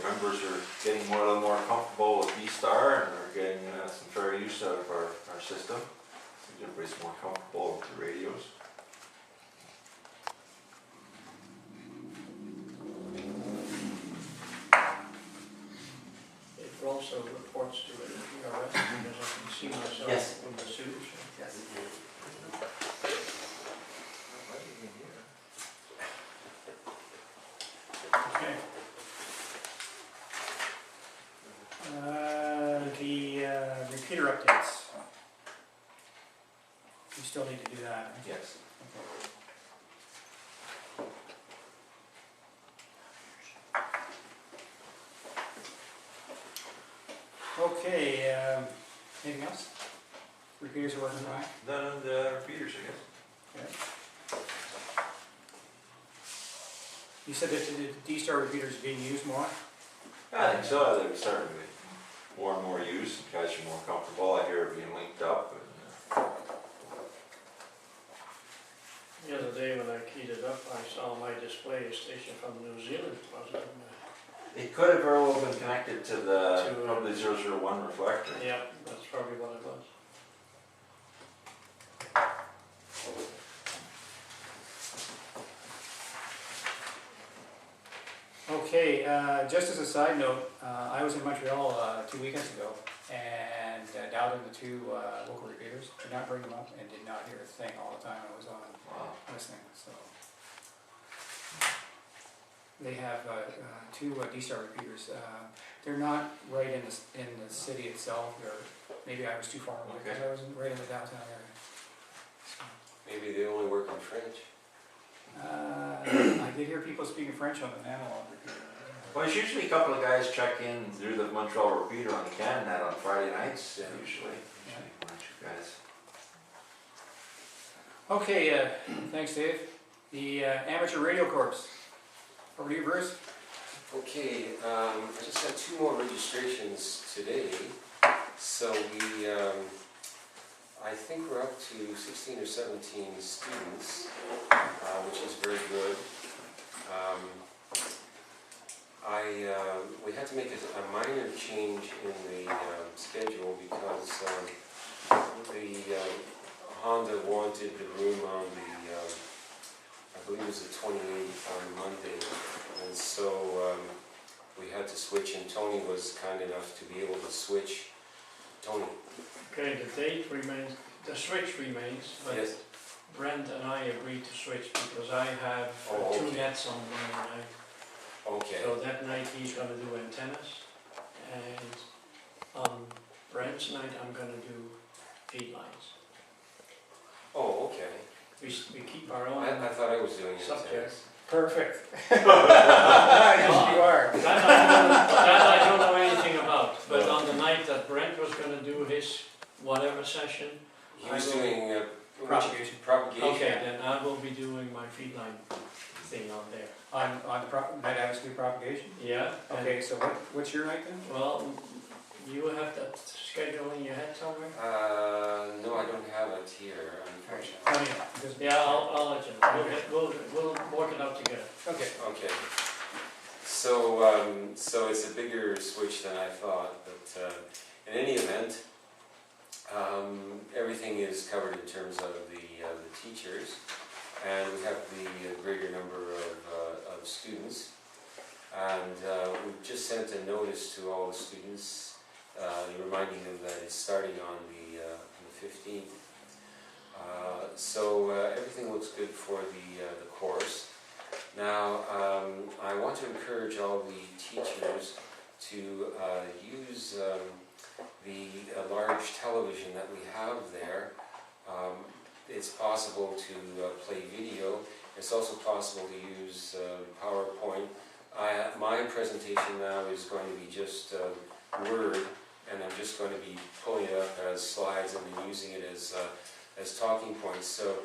members are getting a little more comfortable with D-Star, and they're getting some fair use out of our system. Everybody's more comfortable with the radios. It also reports to the PRS because I can see myself Yes. from the suit. Yes. Okay. The repeater updates. We still need to do that. Right? Yes. Okay. Anything else? Repeaters are working fine. None of the repeaters, I guess. Okay. You said that the D-Star repeaters are being used more? I think so. They're starting to be more and more use. Guys are more comfortable. I hear it being linked up. And, The other day when I keyed it up, I saw my display station from New Zealand. Was it? it could have very well been connected to the probably 001 reflector. Yeah, that's probably what it was. Okay, just as a side note, I was in Montreal 2 weekends ago and doubted the two local repeaters. Did not bring them up and did not hear a thing all the time I was on listening. So they have two D-Star repeaters. They're not right in the city itself. Maybe I was too far away because I was right in the downtown area. So, maybe they only work in French. I did hear people speaking French on the analog repeater. Well, there's usually a couple of guys check in through the Montreal repeater on the CanNet on Friday nights. Yeah. Usually one or two guys. Okay, thanks, Dave. The Amateur Radio Corps. Over to you, Bruce. Okay, I just had 2 more registrations today. So I think we're up to 16 or 17 students, which is very good. We had to make a minor change in the schedule because the Honda wanted the room on the, I believe it was the 28th on Monday, and so we had to switch, and Tony was kind enough to be able to switch. Tony? Okay, the date remains, the switch remains, but Yes. Brent and I agreed to switch because I have two nets on Monday night. Okay. So that night he's going to do antennas, and on Brent's night I'm going to do feed lines. Oh, okay. We keep our own I thought I was doing subjects. Perfect. antennas. Yes, you are. That I don't know anything about, but on the night that Brent was going to do his whatever session, He was doing propagation. propagation. Okay, then I will be doing my feed line thing on there. On the night atmosphere propagation? Yeah. Okay, so what's your night then? Well, you have that schedule in your head somewhere? No, I don't have it here, unfortunately. Yeah, I'll let you know. We'll work it out together. Okay. Okay. So it's a bigger switch than I thought, but in any event, everything is covered in terms of the teachers, and we have the greater number of students, and we've just sent a notice to all the students reminding them that it's starting on the 15th. So everything looks good for the course. Now, I want to encourage all the teachers to use the large television that we have there. It's possible to play video. It's also possible to use PowerPoint. My presentation now is going to be just Word, and I'm just going to be pulling it up as slides and then using it as talking points. So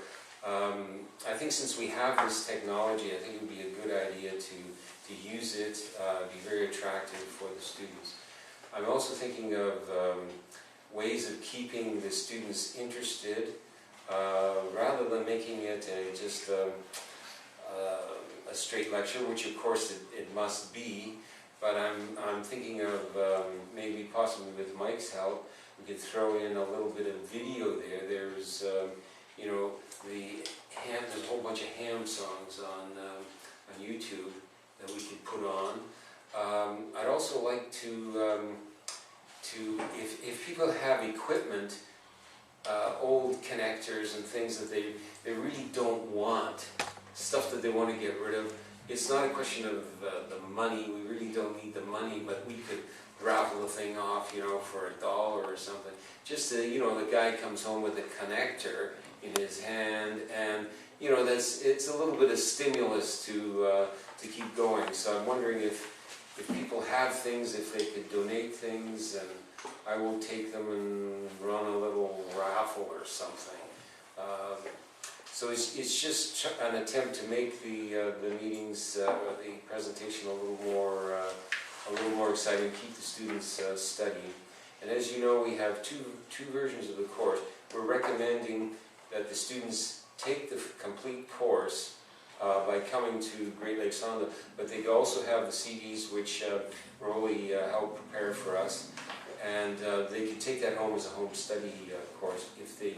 I think since we have this technology, I think it would be a good idea to use it, be very attractive for the students. I'm also thinking of ways of keeping the students interested, rather than making it just a straight lecture, which of course it must be. but I'm thinking of maybe possibly with Mike's help, we could throw in a little bit of video there. There's, you know, there's a whole bunch of ham songs on YouTube that we could put on. I'd also like to if people have equipment, old connectors and things that they really don't want, stuff that they want to get rid of. It's not a question of the money. We really don't need the money, but we could raffle the thing off, you know, for $1 or something. Just you know, the guy comes home with a connector in his hand, and you know, it's a little bit of stimulus to keep going. So I'm wondering if people have things, if they could donate things, and I will take them and run a little raffle or something. So it's just an attempt to make the meetings, the presentation a little more exciting, keep the students studying. And as you know, we have two versions of the course. We're recommending that the students take the complete course by coming to Great Lakes Honda, but they also have the CDs which Rolly helped prepare for us, and they can take that home as a home study course if they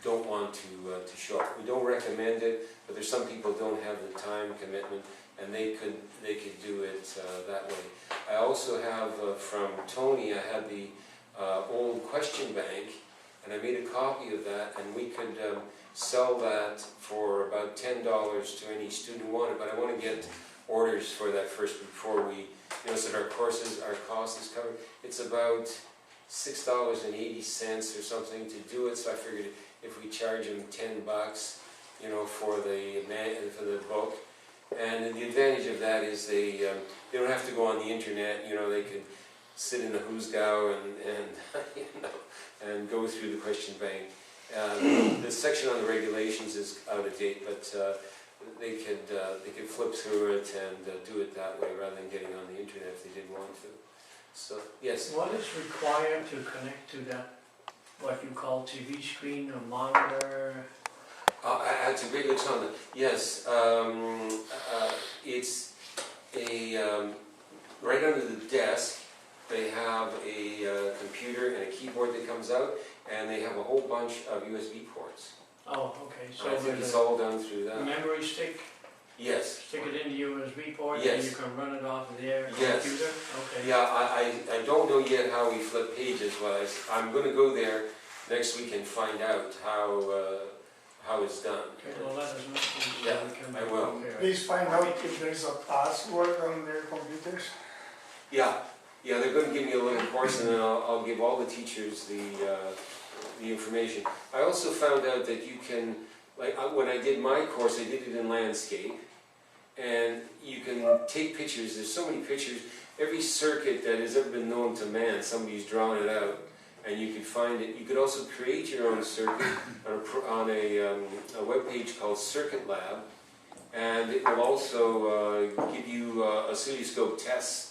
don't want to show up. We don't recommend it, but there's some people who don't have the time commitment, and they could do it that way. I also have from Tony, I had the old question bank, and I made a copy of that, and we could sell that for about $10 to any student who wanted, but I want to get orders for that first before we, you know, so our cost is covered. It's about $6.80 or something to do it, so I figured if we charge them $10, you know, for the book. And the advantage of that is they don't have to go on the internet, you know, they could sit in the hoosgow and you know, and go through the question bank. The section on the regulations is out of date, but they could flip through it and do it that way rather than getting on the internet if they did want to. So yes. What is required to connect to that, what you call TV screen or monitor? That's a great question. Yes, it's a right under the desk. They have a computer and a keyboard that comes out, and they have a whole bunch of USB ports. Oh, okay. So I think it's all done through that. Memory stick? Yes. Stick it in the USB port, Yes. and you can run it off of their Yes. computer? Okay. Yeah, I don't know yet how we flip pages, but I'm going to go there next week and find out how it's done. Okay, well, let us know. Please, Yeah, we can- I will. okay. Please find out if there's a password on their computers. Yeah, they're going to give me a little course, and then I'll give all the teachers the information. I also found out that you can, like when I did my course, I did it in landscape, and you can take pictures. There's so many pictures. Every circuit that has ever been known to man, somebody's drawn it out, and you can find it. You could also create your own circuit on a web page called Circuit Lab, and it will also give you oscilloscope tests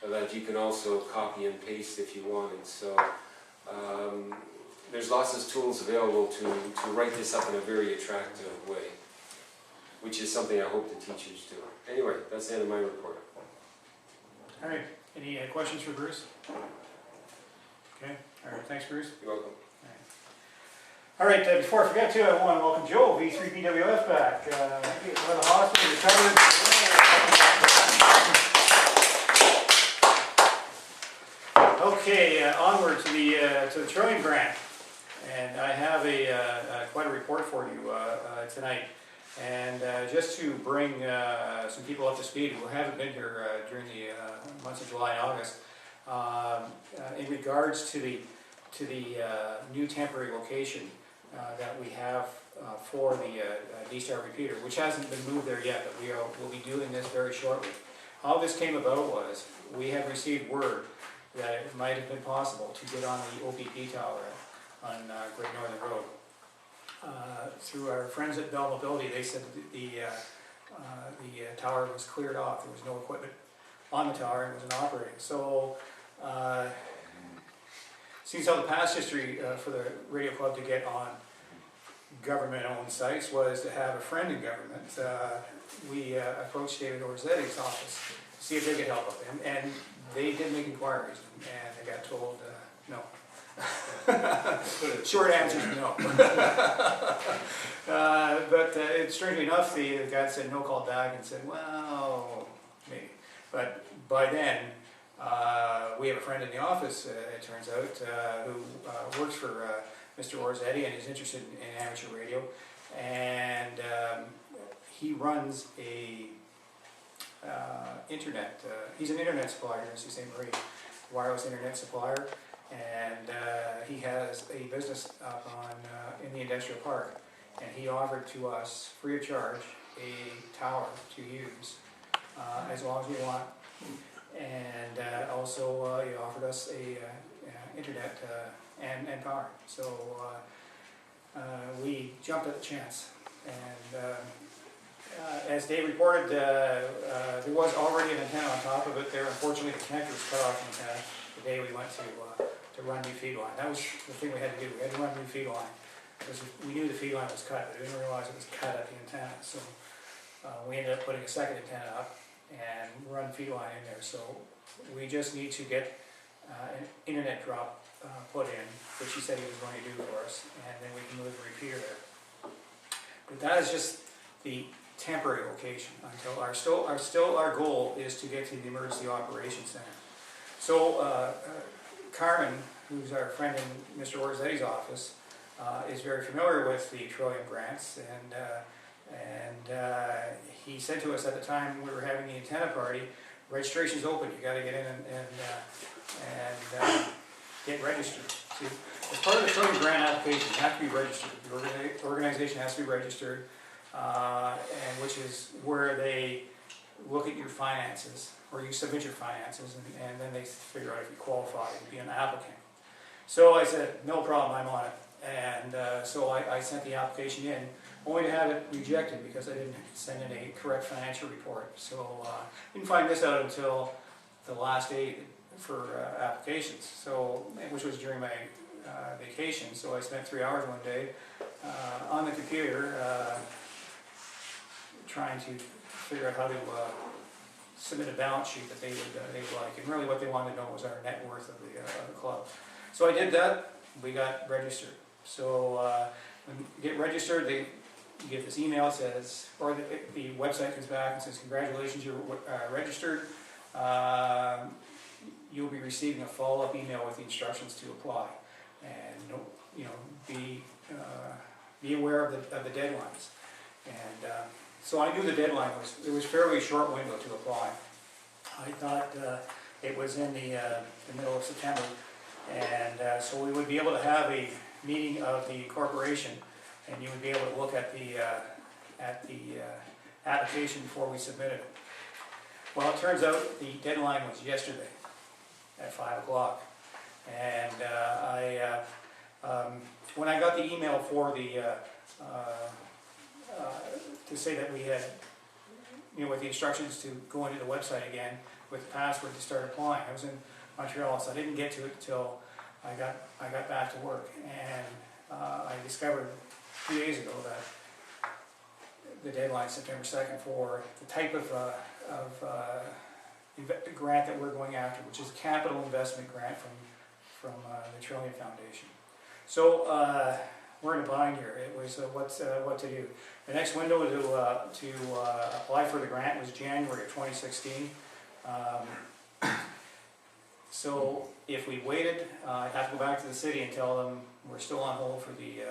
that you can also copy and paste if you wanted. So there's lots of tools available to write this up in a very attractive way, which is something I hope the teachers do. Anyway, that's the end of my report. All right, any questions for Bruce? Okay, all right, thanks Bruce. You're welcome. All right, before I forget too, I want to welcome Joe, V3PWF back. Out of the hospital, recovered. Okay, onward to the Trillium Grant. And I have quite a report for you tonight. And just to bring some people up to speed who haven't been here during the months of July and August, in regards to the new temporary location that we have for the D-Star repeater, which hasn't been moved there yet, but we'll be doing this very shortly. How this came about was we had received word that it might have been possible to get on the OPP tower on Great Northern Road. Through our friends at Bell Mobility, they said that the tower was cleared off. There was no equipment on the tower and it wasn't operating. So, seems how the past history for the radio club to get on government-owned sites was to have a friend in government. We approached David Orzetti's office see if they could help out. And they did make inquiries, and they got told, no. Short answer is no. But strangely enough, the guy said no, called back and said, well, maybe. But by then, we have a friend in the office, it turns out, who works for Mr. Orzetti and is interested in amateur radio. And he runs a internet, he's an internet supplier in Sault Ste. Marie, wireless internet supplier. And he has a business up in the industrial park, and he offered to us free of charge a tower to use as long as we want, and also he offered us a internet and power. So we jumped at the chance, and as Dave reported, there was already an antenna on top of it there. Unfortunately, the connector was cut off the antenna the day we went to run new feed line. That was the thing we had to do. We had to run new feed line, because we knew the feed line was cut, but we didn't realize it was cut at the antenna. So we ended up putting a second antenna up and run feed line in there. So we just need to get an internet drop put in, which he said he was going to do for us, and then we can move the repeater there. But that is just the temporary location until our goal is to get to the emergency operations center. So Carmen, who's our friend in Mr. Orzetti's office, is very familiar with the Trillium grants, and he said to us at the time we were having the antenna party, registration's open, you got to get in and get registered. See, as part of the Trillium grant application, you have to be registered. The organization has to be registered, and which is where they look at your finances, or you submit your finances, and then they figure out if you qualify to be an applicant. So I said, no problem, I'm on it. And so I sent the application in, only to have it rejected because I didn't send in a correct financial report. So I didn't find this out until the last day for applications, so which was during my vacation. So I spent 3 hours one day on the computer trying to figure out how to submit a balance sheet that they would like, and really what they wanted to know was our net worth of the club. So I did that. We got registered. So when you get registered, you get this email, says, or the website comes back and says, congratulations, you're registered. You'll be receiving a follow-up email with the instructions to apply, and be aware of the deadlines. And so I knew the deadline was fairly short window to apply. I thought it was in the middle of September, and so we would be able to have a meeting of the corporation, and you would be able to look at the application before we submitted it. Well, it turns out the deadline was yesterday at 5 o'clock, and when I got the email for the to say that we had, with the instructions to go into the website again with the password to start applying. I was in Montreal, so I didn't get to it until I got back to work, and I discovered 2 days ago that the deadline, September 2nd, for the type of grant that we're going after, which is a capital investment grant from the Trillium Foundation. So we're in a bind here. It was what to do. The next window to apply for the grant was January of 2016. So if we waited, I'd have to go back to the city and tell them we're still on hold for the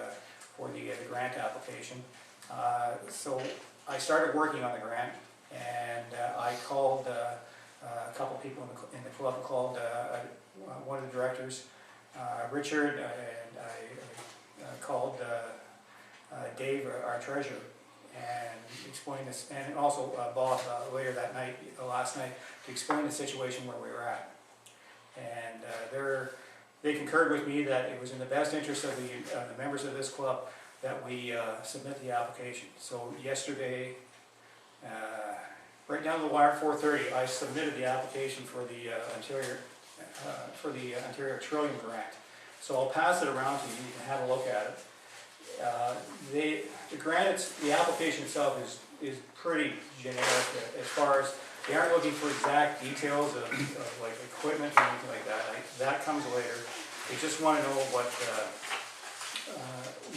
grant application. So I started working on the grant, and I called a couple people in the club. I called one of the directors, Richard, and I called Dave, our treasurer, and explained this, and also Bob later that night, last night, to explain the situation where we were at. And they concurred with me that it was in the best interest of the members of this club that we submit the application. So yesterday, right down to the wire, 4:30, I submitted the application for the Ontario Trillium grant. So I'll pass it around to you. You can have a look at it. The application itself is pretty generic as far as They aren't looking for exact details of like equipment or anything like that. That comes later. They just want to know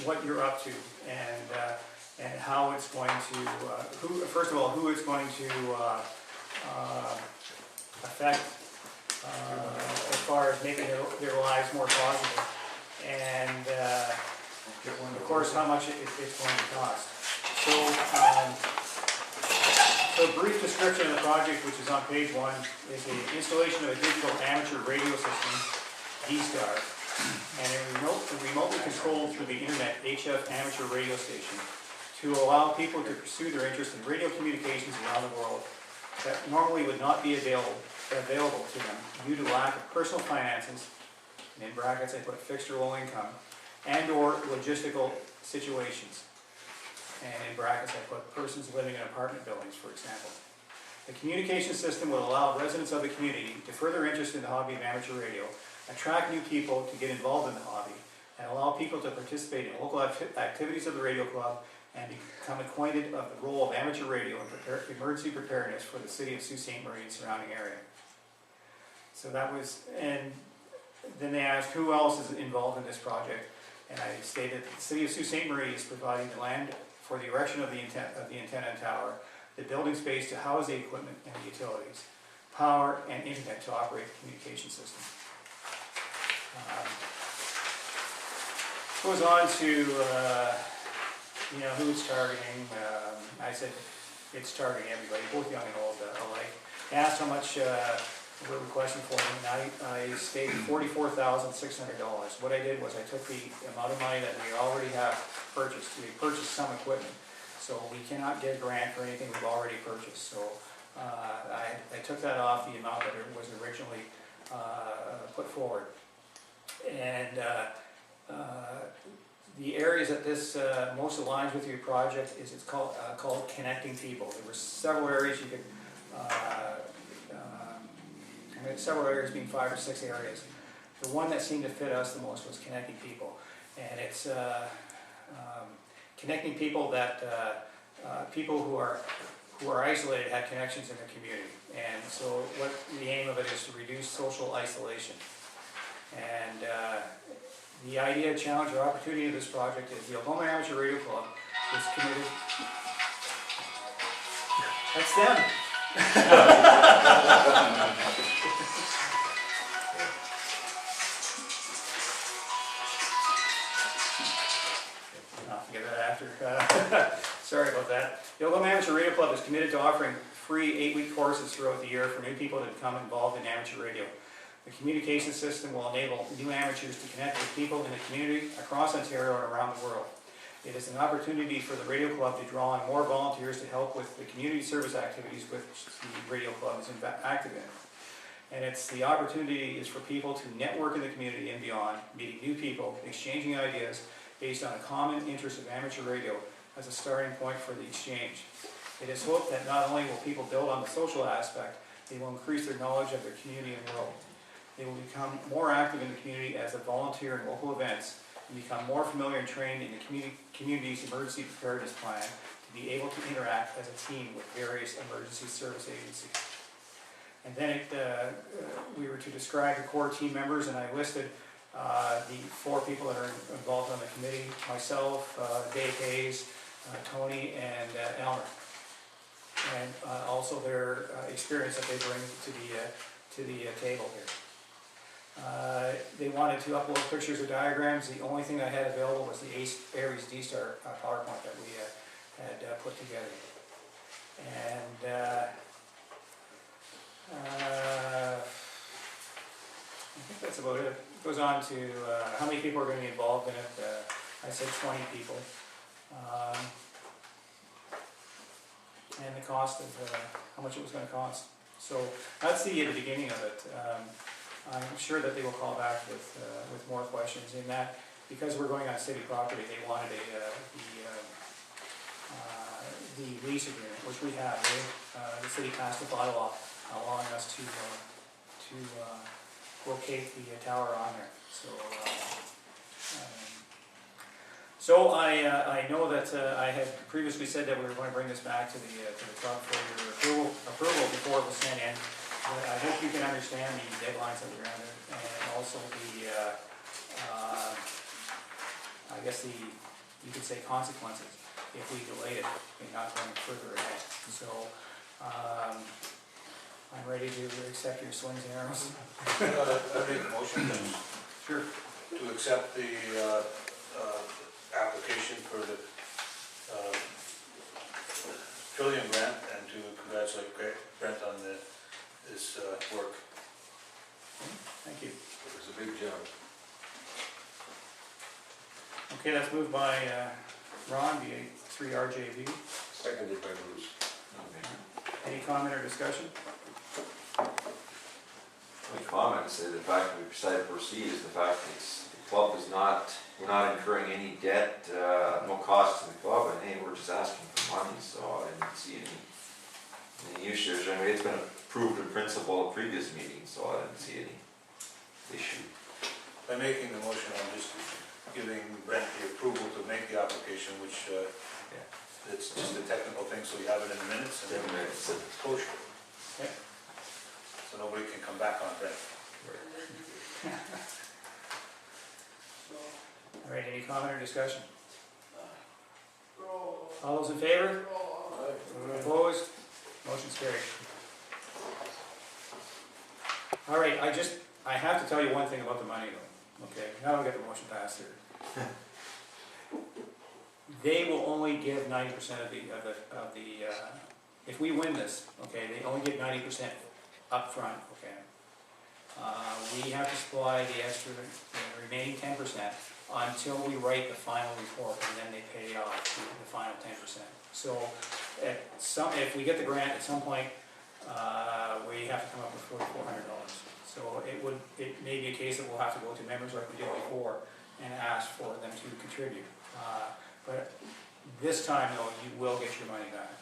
what you're up to and how it's going to, first of all, who it's going to affect as far as making their lives more positive. And of course, how much it's going to cost. So a brief description of the project, which is on page 1, is the installation of a digital amateur radio system, D-Star, and a remotely controlled through the internet HF amateur radio station to allow people to pursue their interest in radio communications around the world that normally would not be available to them due to lack of personal finances, and in brackets I put fixed or low income, and or logistical situations. And in brackets I put persons living in apartment buildings, for example. The communication system will allow residents of the community to further interest in the hobby of amateur radio, attract new people to get involved in the hobby, and allow people to participate in local activities of the radio club and become acquainted of the role of amateur radio in emergency preparedness for the city of Sault Ste. Marie and surrounding area. So that was, and then they asked who else is involved in this project, and I stated that the city of Sault Ste. Marie is providing the land for the erection of the antenna and tower, the building space to house the equipment and the utilities, power and internet to operate the communication system. Goes on to who it's targeting. I said it's targeting everybody, both young and old alike. They asked how much we're requesting for them, and I stated $44,600. What I did was I took the amount of money that we already have purchased. We purchased some equipment, so we cannot get a grant for anything we've already purchased. So I took that off the amount that it was originally put forward. And the areas that this most aligns with your project is it's called connecting people. There were several areas you could, several areas being 5 or 6 areas. The one that seemed to fit us the most was connecting people, and it's connecting people that people who are isolated had connections in their community. And so what the aim of it is to reduce social isolation. And the idea, challenge, or opportunity of this project is the Oklahoma Amateur Radio Club is committed. That's them. I'll forget that after. Sorry about that. The Oklahoma Amateur Radio Club is committed to offering free 8-week courses throughout the year for new people to become involved in amateur radio. The communication system will enable new amateurs to connect with people in the community across Ontario and around the world. It is an opportunity for the radio club to draw on more volunteers to help with the community service activities which the radio club is active in. And it's the opportunity is for people to network in the community and beyond, meeting new people, exchanging ideas based on a common interest of amateur radio as a starting point for the exchange. It is hoped that not only will people build on the social aspect, they will increase their knowledge of their community and world. They will become more active in the community as a volunteer in local events and become more familiar and trained in the community's emergency preparedness plan to be able to interact as a team with various emergency service agencies. And then we were to describe the core team members, and I listed the 4 people that are involved on the committee: myself, Dave Hayes, Tony, and Elmer. And also their experience that they bring to the table here. They wanted to upload pictures or diagrams. The only thing I had available was the Aries D-Star PowerPoint that we had put together. And I think that's about it. It goes on to how many people are going to be involved in it. I said 20 people. And the cost of how much it was going to cost. So that's the beginning of it. I'm sure that they will call back with more questions. In that, because we're going on city property, they wanted the lease agreement, which we have. The city passed a bylaw allowing us to locate the tower on there. So I know that I had previously said that we were going to bring this back to the club for your approval before report was sent in, but I hope you can understand the deadlines that we're under, and also the, I guess you could say consequences if we delayed it and not going further ahead. So, I'm ready to accept your slings and arrows. I make a motion then Sure. to accept the application for the Trillium grant and to congratulate Brent on this work. Thank you. It was a big job. Okay, that's moved by Ron, the 3RJV. Seconded by Bruce. Any comment or discussion? My comment is that the fact we decided to proceed is the fact that the club is not, we're not incurring any debt, no cost to the club, and hey, we're just asking for money, so I didn't see any issues. I mean, it's been approved in principle at previous meetings, so I didn't see any issue. By making the motion, I'm just giving Brent the approval to make the application, which it's just a technical thing, so we have it in the minutes and it's kosher. Yeah. So nobody can come back on Brent. All right, any comment or discussion? All those in favor? Opposed? Motion's carried. All right, I have to tell you one thing about the money though, okay? Now I'll get the motion passed here. They will only give 90% of the, if we win this, okay, they only give 90% up front, okay? We have to supply the extra, the remaining 10% until we write the final report, and then they pay off the final 10%. So, if we get the grant at some point, we have to come up with $4,400. So it may be a case that we'll have to go to members like we did before and ask for them to contribute. But this time, though, you will get your money back.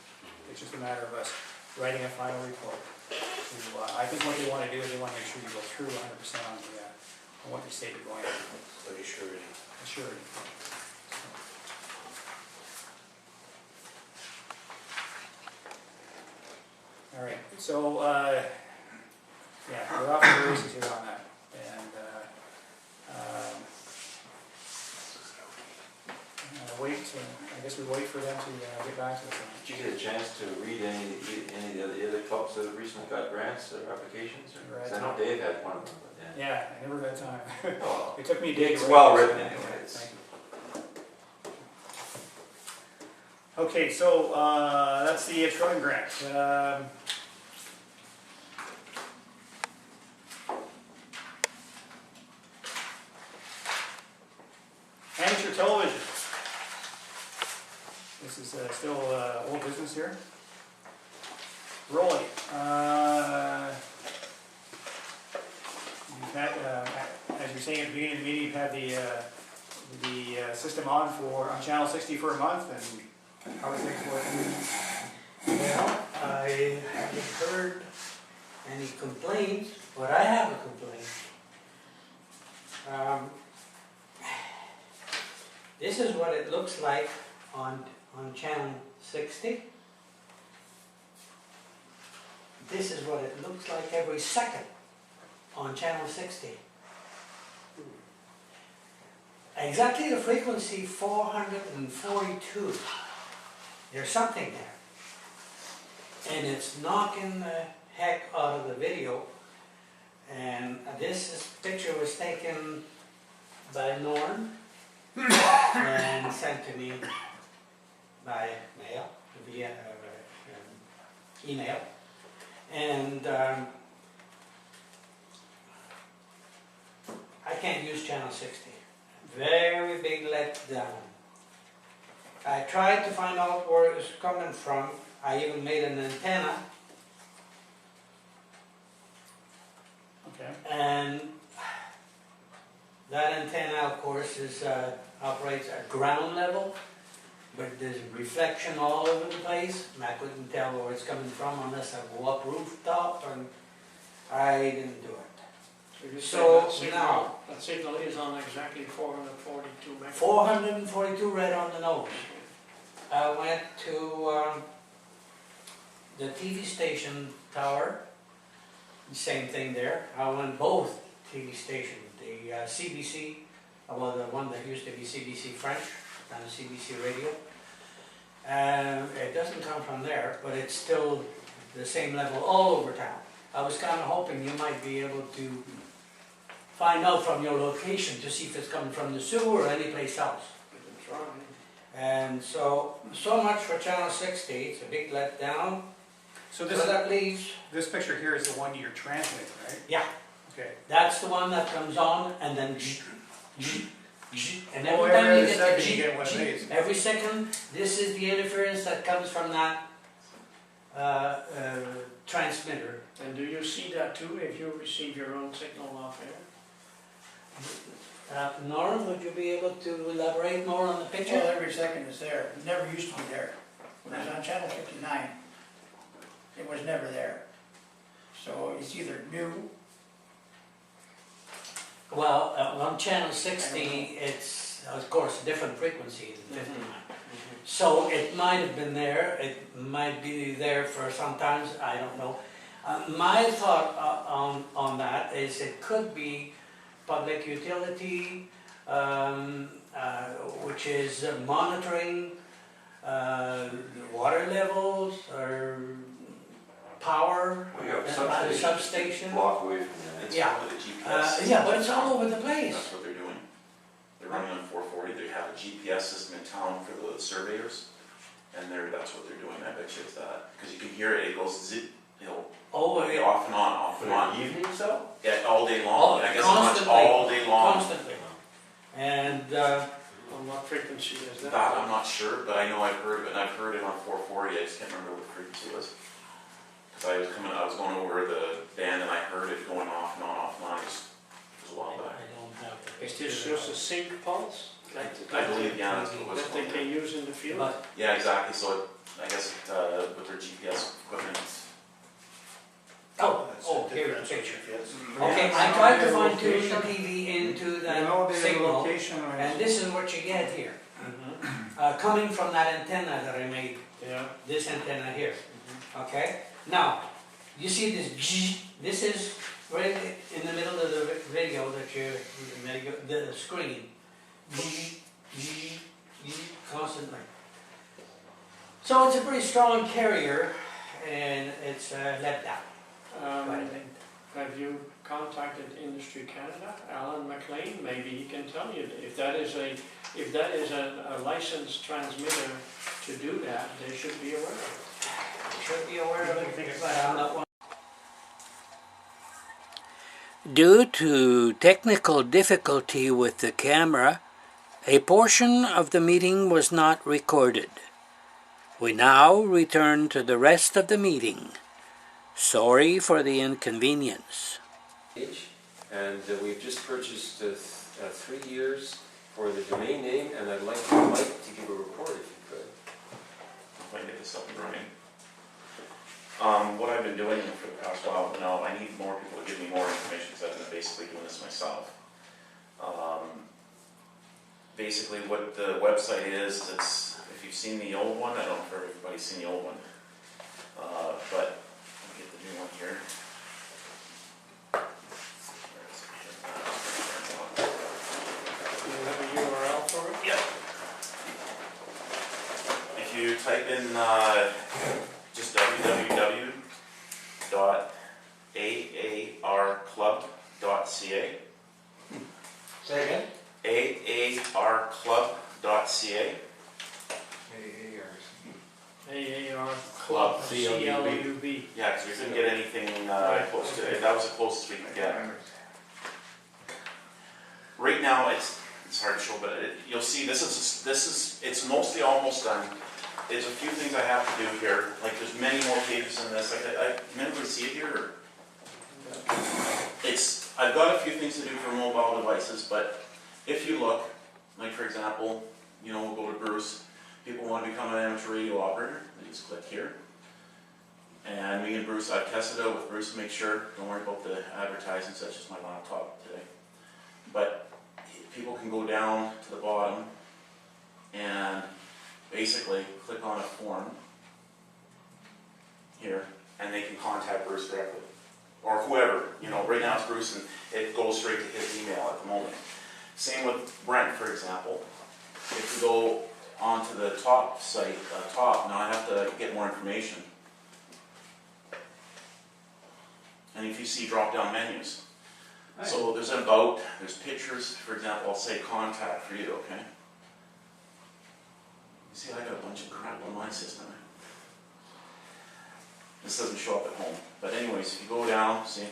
It's just a matter of us writing a final report. I think what they want to do is they want to make sure you go through 100% on what they say you're going to. Like a surety. Surety. All right, so, yeah, we're off to the races here on that. And I guess we wait for them to get back to us. Did you get a chance to read any of the other clubs that have recently got grants or applications? Or, 'cause I know Dave had one of them, but yeah. Yeah, I never had time. Oh, It took me a day to it's write well this. written anyway. Thank you. Okay, so that's the Trillium grant. Amateur television. This is still old business here. Rolly. You've had, as you're saying at the beginning of the meeting, you've had the system on channel 60 for a month, and how are things working? Well, I haven't heard any complaints, but I have a complaint. This is what it looks like on channel 60. This is what it looks like every second on channel 60. Exactly the frequency 442. There's something there. And it's knocking the heck out of the video. And this picture was taken by Norm and sent to me by mail, via email. And I can't use channel 60. Very big letdown. I tried to find out where it was coming from. I even made an antenna. Okay. And that antenna, of course, operates at ground level, but there's reflection all over the place, and I couldn't tell where it's coming from unless I go up rooftop, and I didn't do it. So now, that signal is on exactly 442 megahertz. 442 right on the nose. I went to the TV station tower, same thing there. I want both TV stations, the CBC, well, the one that used to be CBC French, and the CBC radio. It doesn't come from there, but it's still the same level all over town. I was kind of hoping you might be able to find out from your location to see if it's coming from the sewer or any place else. And so much for Channel 60. It's a big letdown. So So that leaves, this picture here is the one you're transmitting, right? yeah, Okay. that's the one that comes on, and then and Oh, every time you every get second the you get one of these. every second, this is the interference that comes from that transmitter. And do you see that too, if you receive your own signal off air? Norm, would you be able to elaborate more on the picture? Well, every second is there. It never used to be there. When I was on channel 59, it was never there. So it's either new. Well, on channel 60, it's, of course, a different frequency than 59. So it might have been there, it might be there for sometimes, I don't know. My thought on that is it could be public utility, which is monitoring water levels or power We have at a substation. block away from that. It's Yeah. probably the GPS. Yeah, but it's all over the place. That's what they're doing. They're running on 440, they have a GPS system in town for the surveyors, and that's what they're doing, I bet you it's that. Because you can hear it, it goes zip, Oh, be off and on, off and on. Evening, so? Yeah, all day long, I guess it runs constantly. all day long. Constantly. And On what frequency is that? That I'm not sure, but I know I've heard of it, and I've heard it on 440, I just can't remember what the frequency was. Because I was going over the band and I heard it going off and on, it was a while back. I don't have the Is picture. this just a sync pulse? I believe, yeah, that's what it was. That they can use in the field? But Yeah, exactly, so I guess with their GPS equipment, here's the picture. Yes. Okay, I tried to fine tune the TV into You know that the signal, location or and this is what you get here. Coming from that antenna that I made, Yeah. this antenna here, okay? Now, you see this this is right in the middle of the video that the screen. Constantly. So it's a pretty strong carrier, and it's let down quite a bit. Have you contacted Industry Canada, Alan McLean? Maybe he can tell you if that is a licensed transmitter to do that. They should be aware of it. Should be aware of it, but I'm not one. Due to technical difficulty with the camera, a portion of the meeting was not recorded. We now return to the rest of the meeting. Sorry for the inconvenience. And we've just purchased 3 years for the domain name, and I'd like Mike to give a report if you could. if I can get this up and running. What I've been doing for the past while, now I need more people to give me more information because I've been basically doing this myself. Basically what the website is, it's, if you've seen the old one, I don't know if everybody's seen the old one, but let me get the new one here. Do you have a URL for it? Yep. If you type in just www.aarclub.ca. Say again? aarclub.ca. AAR Club. CLUB. Yeah, because we couldn't get anything close to it. That was the closest we could get. Right now, it's hard to show, but you'll see this is it's mostly almost done. There's a few things I have to do here. Like there's many more pages in this. Like I remember to see it here. Or? I've got a few things to do for mobile devices, but if you look, like for example, we'll go to Bruce. People want to become an amateur radio operator. They just click here. And me and Bruce, I've tested it out with Bruce to make sure. Don't worry about the advertising, such as my laptop today. But people can go down to the bottom and basically click on a form. here, and they can contact Bruce directly. Or whoever, you know, right now it's Bruce and it goes straight to his email at the moment. Same with Brent, for example. If we go onto the top site, now I have to get more information. And if you see drop-down menus. So there's an about, there's pictures, for example, I'll say contact for you, okay? See, I got a bunch of crap on my system. This doesn't show up at home. But anyways, if you go down, see,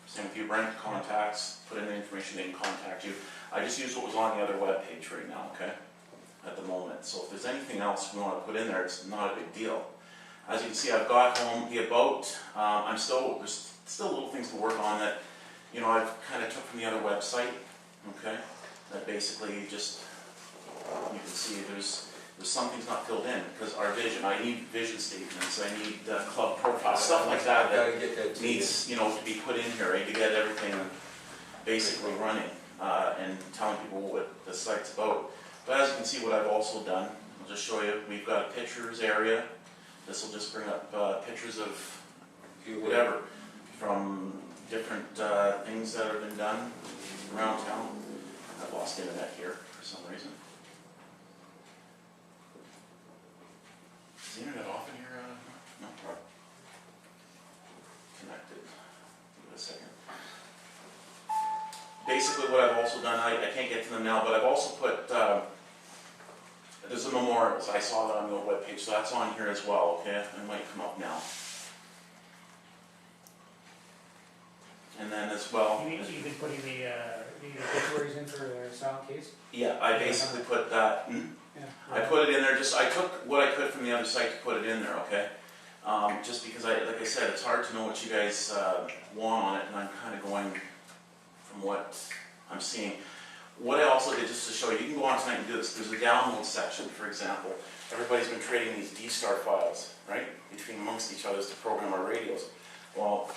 same with you, Brent, contacts, put in the information, they can contact you. I just use what was on the other web page right now, okay? At the moment. So if there's anything else we want to put in there, it's not a big deal. As you can see, I've got home, the about, there's still little things to work on that, you know, I've kind of took from the other website, okay? That basically just, you can see there's some things not filled in, because our vision, I need vision statements, I need club profile, stuff like that that needs, you know, to be put in here, right, to get everything basically running, and telling people what the site's about. But as you can see, what I've also done, I'll just show you, we've got a pictures area. This will just bring up pictures of whatever, from different things that have been done around town. I've lost internet here for some reason. Is the internet off in here? No. Connected. Give it a second. Basically what I've also done, I can't get to them now, but I've also put, there's a memorials. I saw that on the old webpage, so that's on here as well, okay? It might come up now. And then as well. You've been putting the obituaries in for the silent case? Yeah, I basically put that, Yeah. I put it in there, I took what I could from the other site to put it in there, okay? Just because like I said, it's hard to know what you guys want on it, and I'm kind of going from what I'm seeing. What I also did, just to show you, you can go on tonight and do this, there's a download section, for example. Everybody's been trading these D-Star files, right? Between amongst each other to program our radios. Well,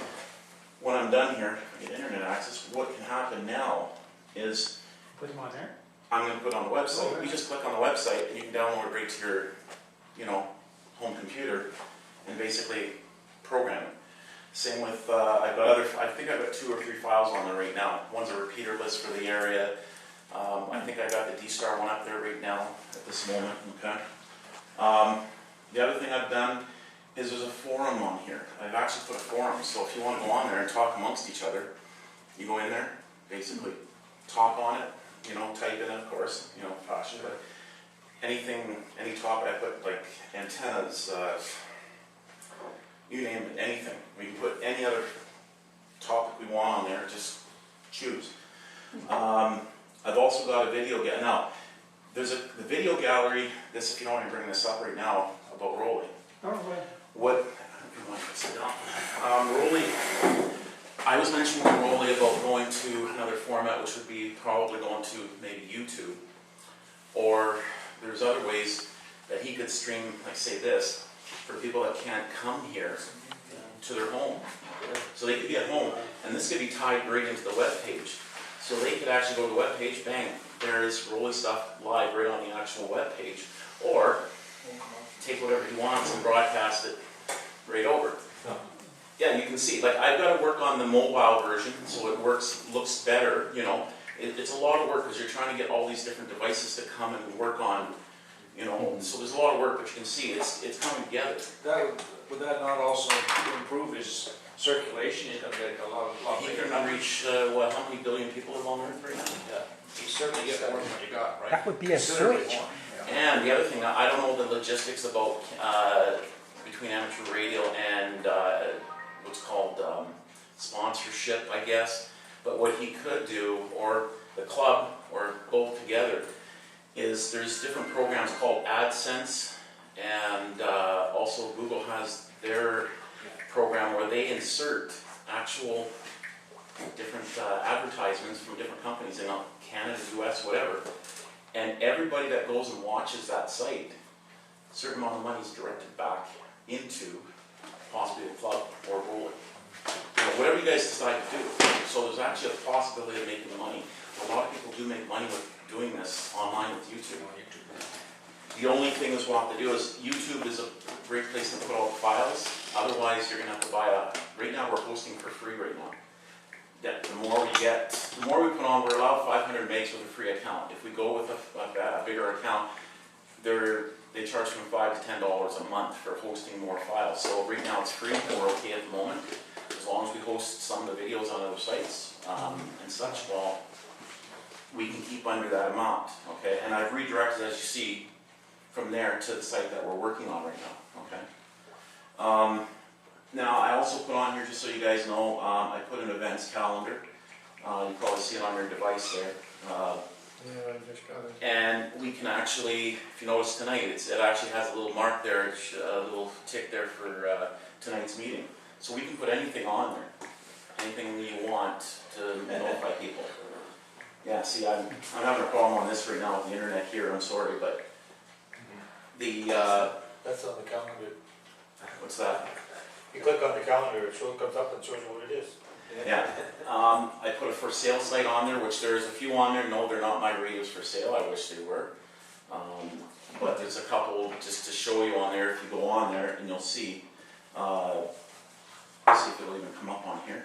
when I'm done here, I get internet access, what can happen now is Put them on there? I'm going to put it on the website. You just click on the website and you can download it right to your, you know, home computer and basically program it. Same with, I think I've got 2 or 3 files on there right now. One's a repeater list for the area. I think I got the D-Star one up there right now at this moment, okay? The other thing I've done is there's a forum on here. I've actually put a forum, so if you want to go on there and talk amongst each other, you go in there, basically talk on it, you know, type in it, of course, you know, caution, but anything, any topic, I put like antennas, you name it, anything. We can put any other topic we want on there, just choose. I've also got a video, now, there's the video gallery, if you don't want to bring this up right now, about rolling. Rolling, I was mentioning to Rolly about going to another format, which would be probably going to maybe YouTube, or there's other ways that he could stream, like say this, for people that can't come here to their home. So they could be at home, and this could be tied right into the web page. So they could actually go to the web page, bang, there's Rolly stuff live right on the actual web page, or take whatever he wants and broadcast it right over. Yeah, you can see, like I've got to work on the mobile version so it looks better, you know. It's a lot of work because you're trying to get all these different devices to come and work on, you know, so there's a lot of work, but you can see it's coming together. Would that not also improve his circulation? He's going to get a lot He bigger can numbers. reach, what, how many billion people live on Earth right now? Yeah, you certainly get more than what you got, right? That would be a Considerably switch. more, yeah. And the other thing, I don't know the logistics about between amateur radio and what's called sponsorship, I guess. But what he could do, or the club, or both together, is there's different programs called AdSense, and also Google has their program where they insert actual different advertisements from different companies in Canada, US, whatever. And everybody that goes and watches that site, a certain amount of money is directed back into possibly the club or Rolling. You know, whatever you guys decide to do. So there's actually a possibility of making money. A lot of people do make money with doing this online with YouTube. The only thing is we'll have to do is YouTube is great place to put all the files. Otherwise, you're gonna have to buy right now we're hosting for free right now. Yeah, the more we put on, we're allowed 500 megs with a free account. If we go with a bigger account, they charge from $5 to $10 a month for hosting more files. So right now it's free, and we're okay at the moment. As long as we host some of the videos on other sites and such, well, we can keep under that amount, okay? And I've redirected, as you see, from there to the site that we're working on right now, okay? Now, I also put on here, just so you guys know, I put an events calendar. You probably see it on your device there. Yeah, I just got it. And we can actually, if you notice tonight, it actually has a little mark there, a little tick there for tonight's meeting. So we can put anything on there, anything you want to notify people. Yeah, see, I'm having a problem on this right now with the internet here, I'm sorry, but the, That's on the calendar. what's that? You click on the calendar, it comes up and shows you what it is. Yeah, I put a for sale site on there, which there's a few on there. No, they're not my radios for sale, I wish they were. But there's a couple just to show you on there. If you go on there and you'll see, let's see if it'll even come up on here.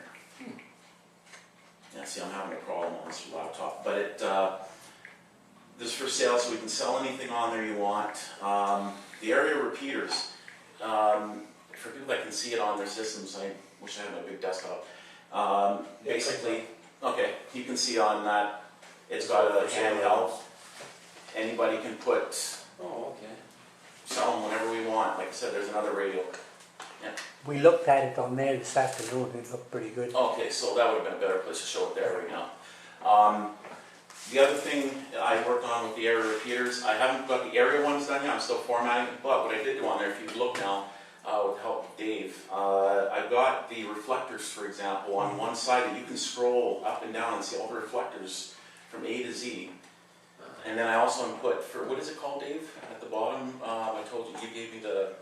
Yeah, see, I'm having a problem on this laptop, but this is for sale, so we can sell anything on there you want. The area repeaters, for people that can see it on their systems, I wish I had my big desktop. Basically, okay, you can see on that, it's got a handheld. Anybody can sell them whenever we want. Like I said, there's another radio. Yeah. We looked at it on there this afternoon, it looked pretty good. Okay, so that would have been a better place to show it there right now. The other thing I worked on with the area repeaters, I haven't got the area ones done yet, I'm still formatting it, but what I did do on there, if you look now, with the help of Dave, I've got the reflectors, for example, on one side that you can scroll up and down and see all the reflectors from A to Z. And then I also input for, what is it called, Dave? At the bottom, I told you gave me the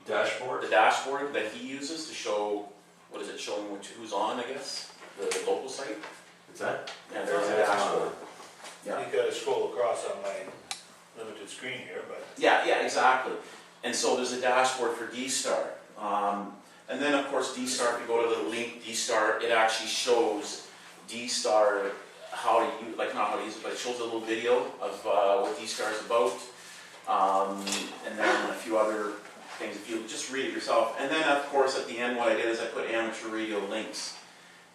Dashboard? the dashboard that he uses to show, what is it, showing who's on, I guess, the local site. What's that? Yeah, there's a dashboard. You gotta scroll across on my limited screen here, but. Yeah, exactly. And so there's a dashboard for D-Star. And then of course D-Star, if you go to the link D-Star, it actually shows D-Star how to use, like not how to use it, but it shows a little video of what D-Star is about. And then a few other things if you just read it yourself. And then of course at the end what I did is I put amateur radio links.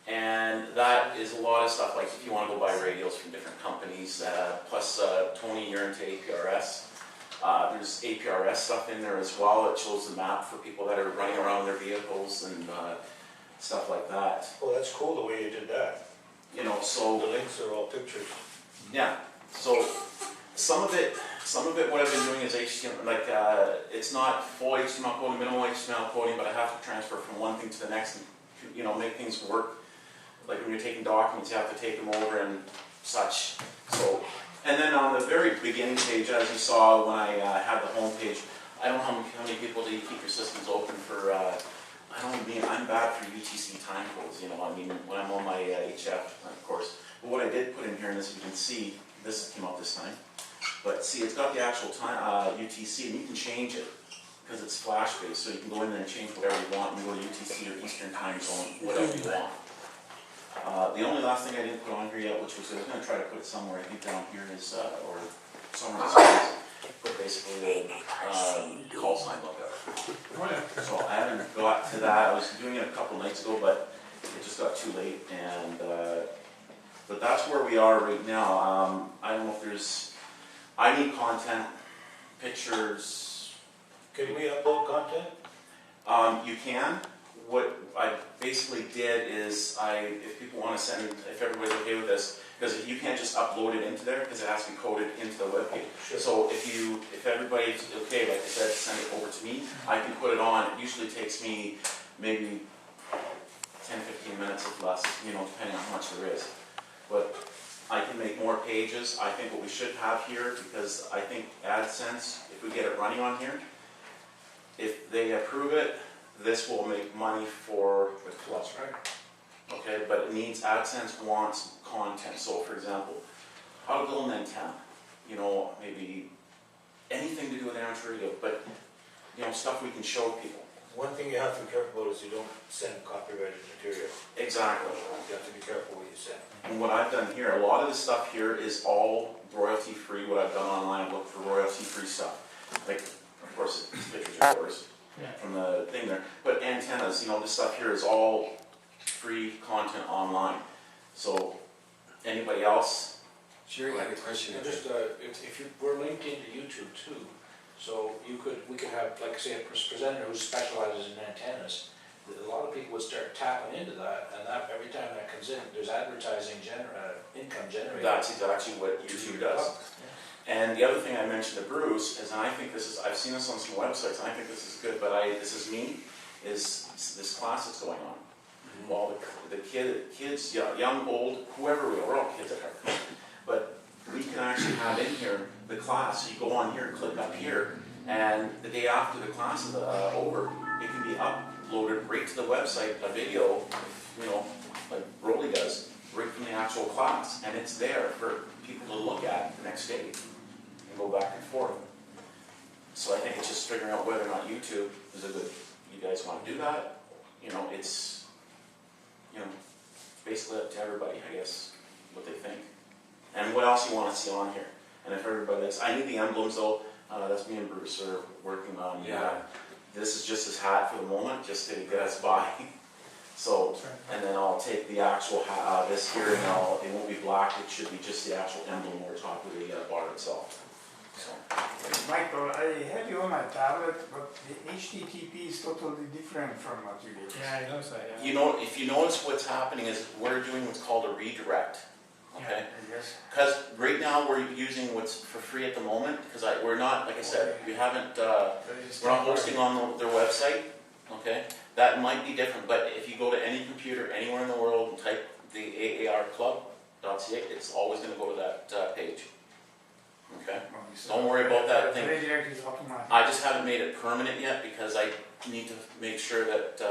And that is a lot of stuff, like if you want to go buy radios from different companies, plus Tony, you're into APRS. There's APRS stuff in there as well. It shows the map for people that are running around their vehicles and stuff like that. Well, that's cool the way you did that. You know, so the links are all pictures. Yeah. So some of it, what I've been doing is HTML. Like it's not full HTML coding, minimal HTML coding, but I have to transfer from one thing to the next, and make things work. Like when you're taking documents, you have to take them over and such. So. And then on the very beginning page, as you saw when I had the home page, I don't know how many people do you keep your systems open for, I'm bad for UTC time codes, when I'm on my HF, of course. But what I did put in here, and as you can see, this came up this time, but see, it's got the actual time, UTC, and you can change it, because it's flash-based, so you can go in there and change whatever you want, and go to UTC or Eastern Time Zone, whatever you want. The only last thing I didn't put on here yet, which was I was going to try to put it somewhere, I think down here is, or somewhere in this put basically the call sign lookup. So I haven't got to that. I was doing it a couple nights ago, but it just got too late. And but that's where we are right now. I don't know if there's, I need content, pictures. Can we upload content? You can. What I basically did is if people want to send, if everybody's okay with this, because you can't just upload it into there because it has to be coded into the webpage. Sure. So if everybody's okay, like I said, send it over to me, I can put it on. It usually takes me maybe 10-15 minutes if less, depending on how much there is. But I can make more pages. I think what we should have here, because I think AdSense, if we get it running on here, if they approve it, this will make money for the club. That's right. Okay, but it needs, AdSense wants content. So for example, how to build an antenna, maybe anything to do with amateur radio, but stuff we can show people. One thing you have to be careful about is you don't send copyrighted material. Exactly. You have to be careful what you send. And what I've done here, a lot of the stuff here is all royalty-free. What I've done online, I've looked for royalty-free stuff. Like, of course, it's pictures of course from the thing there. But antennas, this stuff here is all free content online. So anybody else? Sure, I have a question. Just, we're linked into YouTube too, so we could have, like say, a presenter who specializes in antennas. A lot of people would start tapping into that, and that every time that comes in, there's advertising income generated. That's exactly what YouTube does. And the other thing I mentioned to Bruce is, and I think this is, I've seen this on some websites, and I think this is good, but this is me, is this class that's going on. Well, the kids, young, old, whoever we are, we're all kids at heart. But we can actually have in here the class. So you go on here, click up here, and the day after the class is over, it can be uploaded right to the website, a video, like Rolly does, right from the actual class. And it's there for people to look at the next day and go back and forth. So I think it's just figuring out whether or not YouTube is a good, you guys want to do that. It's, basically up to everybody, I guess, what they think. And what else you want to see on here. And if everybody likes, I need the emblems though, that's me and Bruce are working on. This is just his hat for the moment, just to get us by. So, and then I'll take the actual hat, this here, and it won't be black, it should be just the actual emblem over top of the bar itself. So. Michael, I had you on my tablet, but the HTTP is totally different from what you did. Yeah, I noticed that, If you notice what's happening is we're doing what's called a redirect. Okay? Yes. Because right now we're using what's for free at the moment, because we're not, like I said, we haven't, we're not hosting on their website, okay? That might be different, but if you go to any computer anywhere in the world and type the aarclub.ca, it's always going to go to that page. Okay? Don't worry about that thing. I just haven't made it permanent yet because I need to make sure that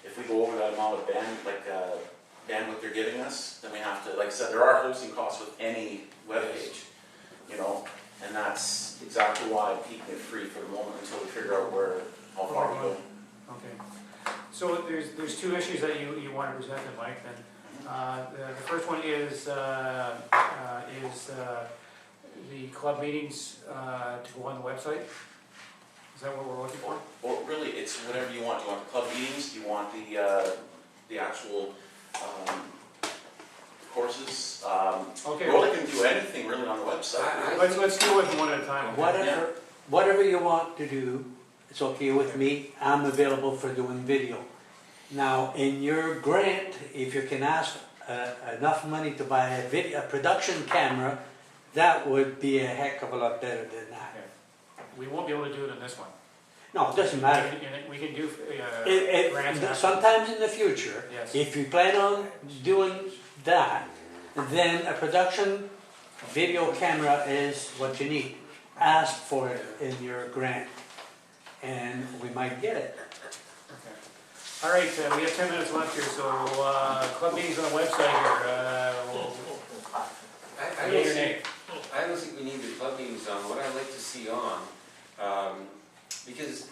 if we go over that amount of bandwidth they're giving us, then we have to, like I said, there are hosting costs with any web page, and that's exactly why I'm keeping it free for the moment until we figure out how far we go. Okay. So there's two issues that you want to present, Mike, then. The first one is the club meetings to go on the website. Is that what we're looking for? Well, really, it's whatever you want. Do you want the club meetings? Do you want the actual courses? Okay. Rolly can do anything really on the website. Let's do it one at a time. Whatever you want to do, it's okay with me. I'm available for doing video. Now, in your grant, if you can ask enough money to buy a production camera, that would be a heck of a lot better than that. Okay. We won't be able to do it in this one. No, it doesn't matter. We can do grants. Sometimes in the future, Yes. if you plan on doing that, then a production video camera is what you need. Ask for it in your grant, and we might get it. Okay. All right, we have 10 minutes left here, so club meetings on the website here. I don't think we need the club meetings on. What I'd like to see on, because,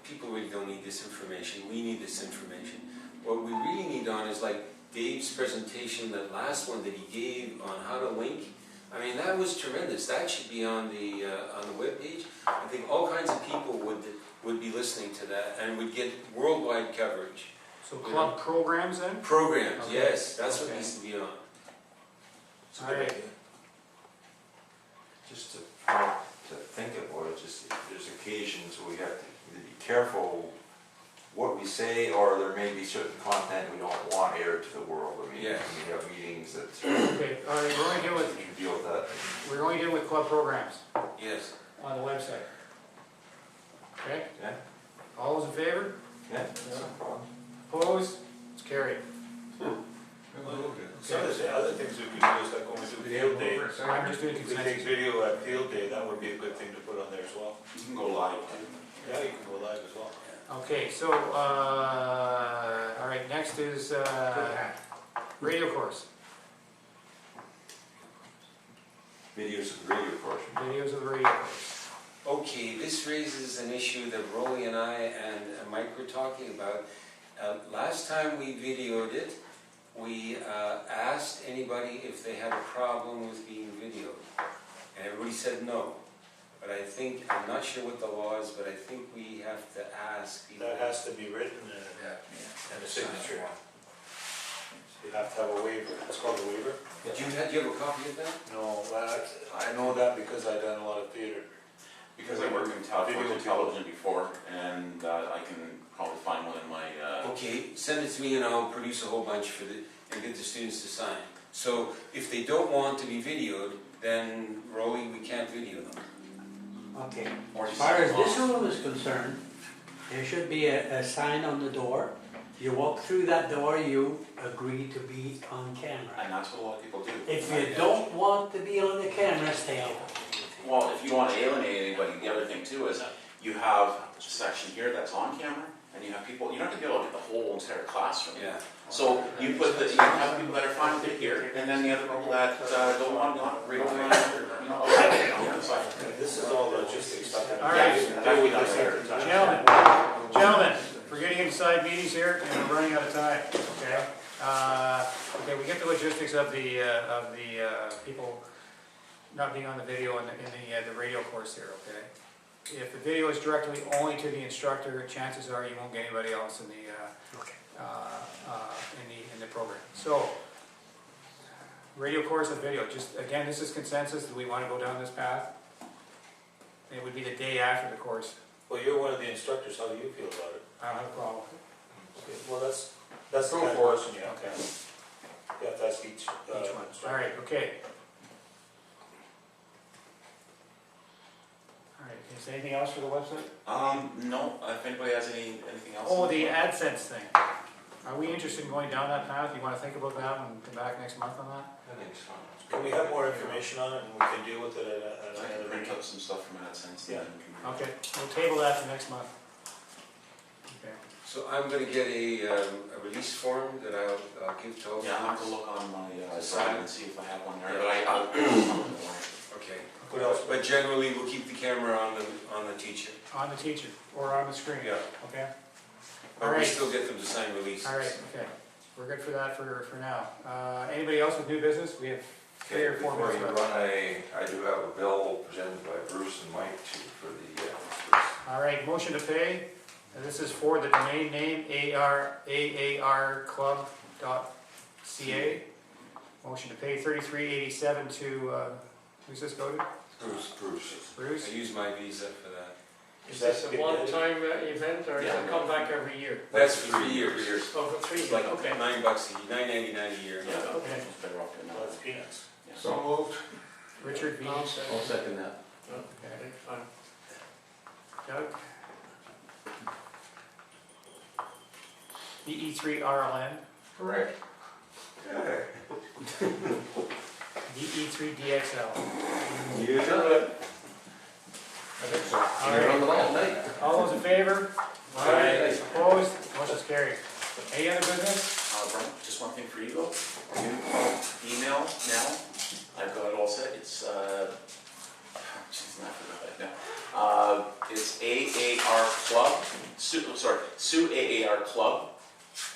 people really don't need this information. We need this information. What we really need on is like Dave's presentation, that last one that he gave on how to link. I mean, that was tremendous. That should be on the web page. I think all kinds of people would be listening to that and would get worldwide coverage. So club programs then? Programs, Okay. yes. That's what needs to be on. All right. Just to think about it, there's occasions where we have to either be careful what we say, or there may be certain content we don't want aired to the world. I mean, Yeah. we have meetings that Okay, all right, we're going to deal with that. We're going to deal with club programs Yes. on the website. Okay? Yeah. All those in favor? Yeah, that's no problem. Opposed? It's carried. Some of the other things we could do is like when we do field day, I'm just doing if we take consensus. video at field day, that would be a good thing to put on there as well. You can go live. Yeah, you can go live as well. Okay, so, all right, next is radio course. Videos of the radio portion. Videos of the radio course. Okay, this raises an issue that Rolly and I and Mike were talking about. Last time we videoed it, we asked anybody if they had a problem with being videoed. And everybody said no. But I think, I'm not sure what the law is, but I think we have to ask people. That has to be written and a signature. You have to have a waiver, it's called a waiver? Do you have a copy of that? No, I know that because I've done a lot of theater. Because I worked in television before, and I can probably find one in my, Okay, send it to me and I'll produce a whole bunch for the, and get the students to sign. So if they don't want to be videoed, then Rolly, we can't video them. Okay, or as just far as send them this off. room is concerned, there should be a sign on the door. You walk through that door, you agree to be on camera. And that's what a lot of people do. If you don't want to be on the camera, stay out. Well, if you want to alienate anybody, the other thing too is you have a section here that's on camera, and you have people, you're not gonna be able to get the whole entire classroom. Yeah. So you put you have people that are fine with it here, and then the other people that don't want to read over you know, This is all logistics stuff. All right. that'll be done later. Gentlemen, we're getting inside meetings here and we're running out of time, okay? Okay, we get the logistics of the people not being on the video in the radio course here, okay? If the video is directly only to the instructor, chances are you won't get anybody else in the program. So, radio course and video, just again, this is consensus, do we want to go down this path? It would be the day after the course. Well, you're one of the instructors, how do you feel about it? I don't have a problem. Okay, well, that's the Go kind of for it. question you have to ask. You have to ask each Each one. instructor. All right, okay. All right, is there anything else for the website? No, if anybody has anything else. Oh, the AdSense thing. Are we interested in going down that path? You want to think about that and come back next month on that? I think so. Can we have more information on it and we can deal with it at I can another print meeting? out some stuff from AdSense. Yeah. Okay, we'll table that for next month. Okay. So I'm gonna get a release form that I'll give to all Yeah, I'll have to students. look on my side and see if I have one there, Yeah. but I'll Okay. What else? But generally, we'll keep the camera on the teacher. On the teacher, or on the screen? Yeah. Okay, But we Alright. still get them to sign releases. all right, okay. We're good for that for now. Anybody else with new business? We have 3 or 4 Before minutes you left. run, I do have a bill presented by Bruce and Mike for the, All right, motion to pay. And this is for the domain name aarclub.ca. Motion to pay $33.87 to, who's this go to? Bruce. Bruce? I use my visa for that. Is this a one-time event, or does Yeah. it come back every year? That's for 3 years. Oh, for 3 It's years, like okay. $9 $9.99 a year. Yeah, Okay. it's better off than Well, that's that. peanuts. Yeah. So moved. Richard V. I'll second. second that. Okay, fine. Doug? DE3RLN, Correct. DE3DXL. You do it. All right, all those in favor? Aye. Opposed? Motion's carried. Any other business? Brian, just one thing for you though, email now, I've got it all set, it's, jeez, I forgot it now. It's AAR Club, Sue AAR Club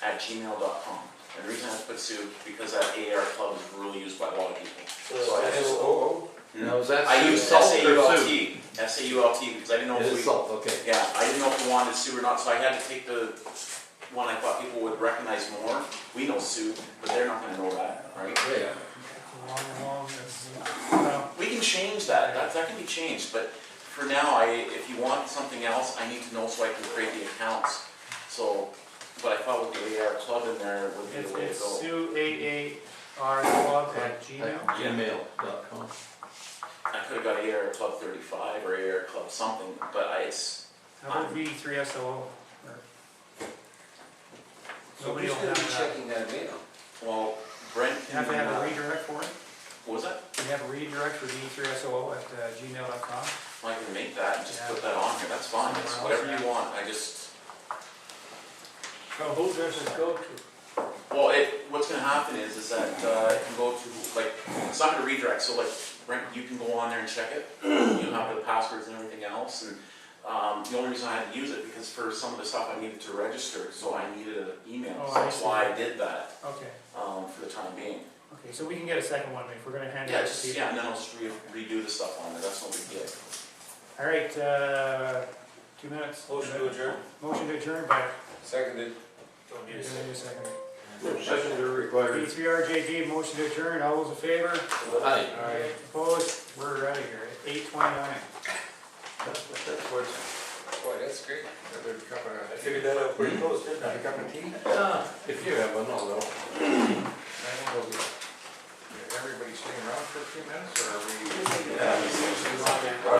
@gmail.com. And the reason I put Sue, because that AAR Club is really used by a lot of people. So I just, Now, is that I used salt or SAULT, SAULT, because I didn't know if we, salt, okay. yeah, I didn't know if we wanted Sue or not, so I had to take the one I thought people would recognize more. We know Sue, but they're not gonna know that, right? Yeah. Long, well, We can change that, that can be changed, but for now, if you want something else, I need to know so I can create the accounts. So, but I thought with the AR Club in there would be the way to it's go. SueAARclub@gmail. Gmail.com. I could've got AR Club 35 or AR Club something, but it's, How about V3SOO? So Nobody who's will gonna be have that. checking that mail? well, Brent You have to have a can, redirect for it? what was that? You have a redirect for V3SOO@gmail.com? I can make that and just Yeah. put that on here, that's fine, it's Somewhere else, whatever you yeah. want, I just, So who does it go to? Well, what's gonna happen is that, it can go to, like, it's not gonna redirect, so like, Brent, you can go on there and check it. You have the passwords and everything else, and, the only reason I had to use it, because for some of the stuff I needed to register, so I needed an email, Oh, so I that's see. why I did that, Okay, for the time being. okay, so we can get a second one if we're gonna hand it Yeah, out to just, people. yeah, and then I'll just redo the stuff on there, that's no big deal. All right, 2 minutes. Motion to adjourn. Motion to adjourn by, Seconded. don't need a second. Sessions are required. B3RJG, motion to adjourn, all those in favor? Aye. All right, opposed, we're out of here at 8:29. That's what's, Boy, that's great. I figured that out pretty close, didn't I? a cup of tea? If you have one, I'll go. Everybody staying around for a few minutes, or are we?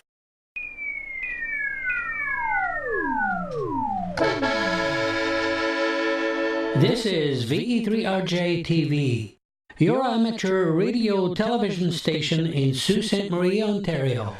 This is VE3RJ TV, your amateur radio television station in Sault Ste. Marie, Ontario.